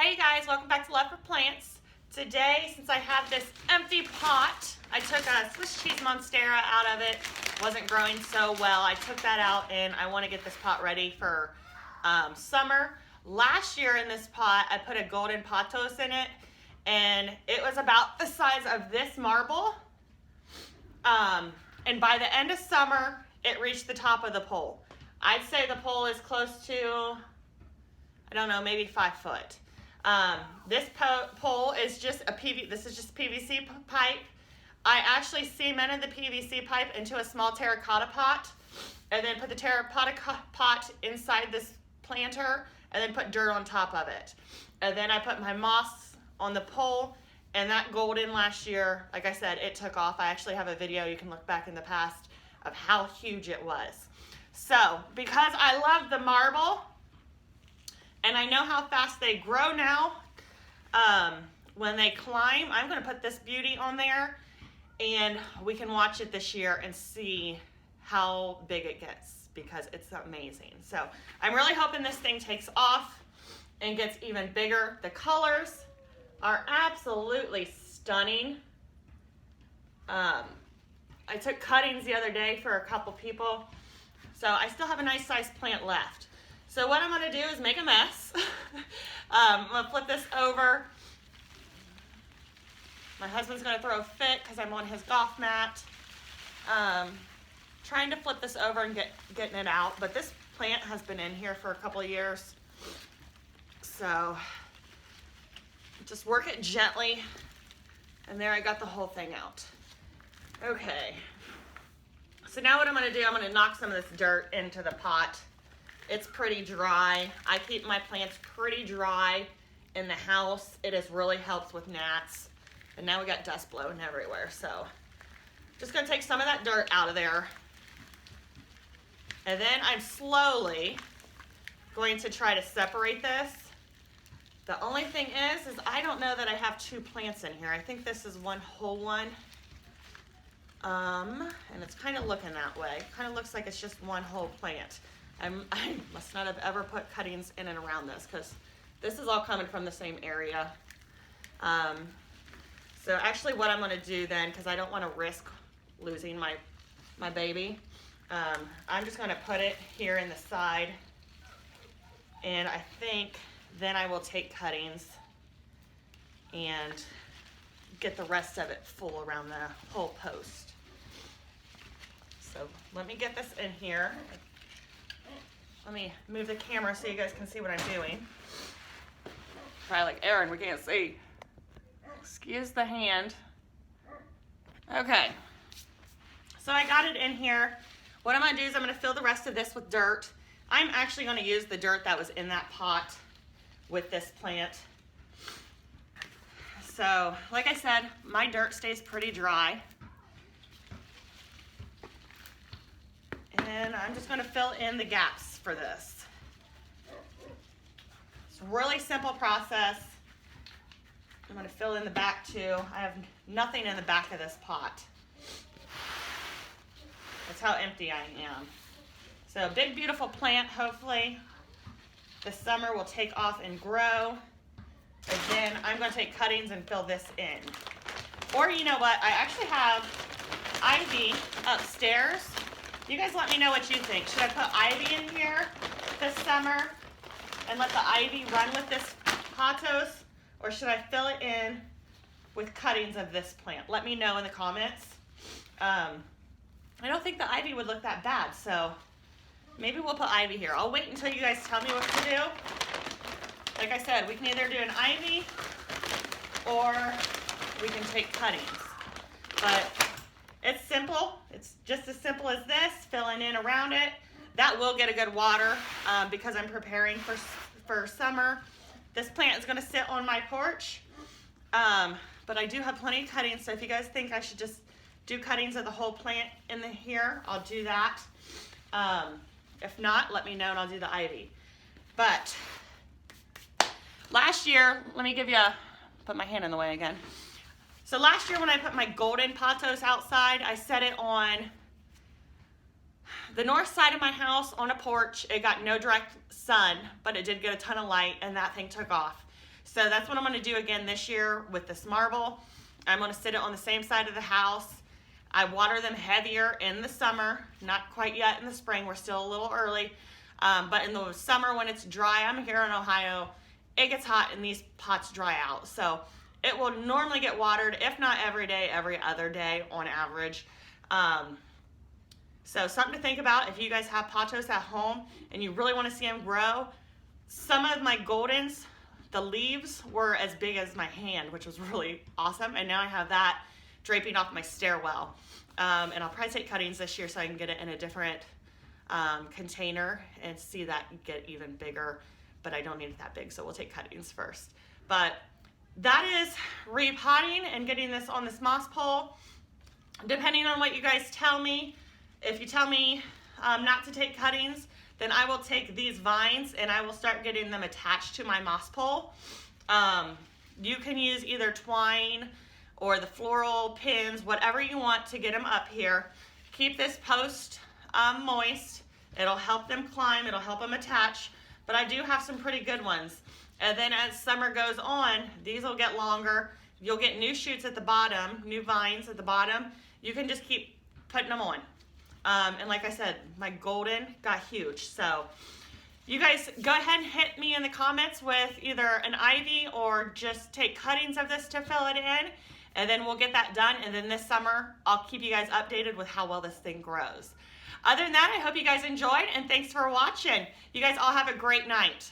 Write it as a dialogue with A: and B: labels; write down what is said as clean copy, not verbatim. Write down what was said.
A: Hey guys, welcome back to Love for Plants. Today, since I have this empty pot, I took a Swiss cheese monstera out of it. Wasn't growing so well. I took that out and I want to get this pot ready for summer. Last year in this pot, I put a Queen Pothos in it and it was about the size of this marble. And by the end of summer, it reached the top of the pole. I'd say the pole is close to, I don't know, maybe 5 foot. This pole is just this is just PVC pipe. I actually cemented the PVC pipe into a small terracotta pot and then put the terracotta pot inside this planter and then put dirt on top of it. And then I put my moss on the pole, and that golden last year, like I said, it took off. I actually have a video you can look back in the past of how huge it was. So because I love the marble, and I know how fast they grow now, when they climb, I'm going to put this beauty on there, and we can watch it this year and see how big it gets, because it's amazing. So I'm really hoping this thing takes off and gets even bigger. The colors are absolutely stunning. I took cuttings the other day for a couple people, so I still have a nice sized plant left. So what I'm going to do is make a mess. I'm going to flip this over. My husband's going to throw a fit because I'm on his golf mat. Trying to flip this over and getting it out. But this plant has been in here for a couple of years. So just work it gently. And there I got the whole thing out. Okay. So now what I'm going to do, I'm going to knock some of this dirt into the pot. It's pretty dry. I keep my plants pretty dry in the house. It has really helped with gnats. And now we got dust blowing everywhere. So just gonna take some of that dirt out of there. And then I'm slowly going to try to separate this. The only thing is I don't know that I have 2 plants in here. I think this is one whole one. And it's kind of looking that way. Kind of looks like it's just one whole plant. I must not have ever put cuttings in and around this, because this is all coming from the same area. So actually what I'm going to do then, because I don't want to risk losing my baby, I'm just going to put it here in the side, and I think then I will take cuttings and get the rest of it full around the whole post. So let me get this in here. Let me move the camera so you guys can see what I'm doing. Probably like, Erin, we can't see. Excuse the hand. Okay. So I got it in here. What I'm going to do is I'm going to fill the rest of this with dirt. I'm actually going to use the dirt that was in that pot with this plant. So, like I said, my dirt stays pretty dry. And I'm just going to fill in the gaps for this. It's a really simple process. I'm going to fill in the back too. I have nothing in the back of this pot. That's how empty I am. So big beautiful plant, hopefully this summer will take off and grow. And then I'm going to take cuttings and fill this in. Or you know what, I actually have ivy upstairs. You guys let me know what you think. Should I put ivy in here this summer and let the ivy run with this pothos? Or should I fill it in with cuttings of this plant? Let me know in the comments. I don't think the ivy would look that bad, so maybe we'll put ivy here. I'll wait until you guys tell me what to do. Like I said, we can either do an ivy or we can take cuttings. But it's simple. It's just as simple as this, filling in around it. That will get a good water because I'm preparing for summer. This plant is going to sit on my porch, but I do have plenty of cuttings, so if you guys think I should just do cuttings of the whole plant in here, I'll do that. If not, let me know and I'll do the ivy. But last year, let me put my hand in the way again. So last year when I put my Queen Pothos outside, I set it on the north side of my house on a porch. It got no direct sun, but it did get a ton of light, and that thing took off. So that's what I'm gonna do again this year with this marble. I'm gonna sit it on the same side of the house. I water them heavier in the summer, not quite yet in the spring, we're still a little early. But in the summer when it's dry, I'm here in Ohio, it gets hot and these pots dry out. So it will normally get watered, if not every day, every other day on average. So something to think about if you guys have pothos at home and you really want to see them grow. Some of my goldens, the leaves were as big as my hand, which was really awesome. And now I have that draping off my stairwell. And I'll probably take cuttings this year so I can get it in a different container and see that get even bigger, but I don't need it that big, so we'll take cuttings first. But that is repotting and getting this on this moss pole. Depending on what you guys tell me, if you tell me not to take cuttings, then I will take these vines and I will start getting them attached to my moss pole. You can use either twine or the floral pins, whatever you want to get them up here. Keep this post moist. It'll help them climb, it'll help them attach, but I do have some pretty good ones. And then as summer goes on, these will get longer. You'll get new shoots at the bottom, new vines at the bottom. You can just keep putting them on. And like I said, my golden got huge. So you guys go ahead and hit me in the comments with either an ivy or just take cuttings of this to fill it in. And then we'll get that done. And then this summer, I'll keep you guys updated with how well this thing grows. Other than that, I hope you guys enjoyed and thanks for watching. You guys all have a great night.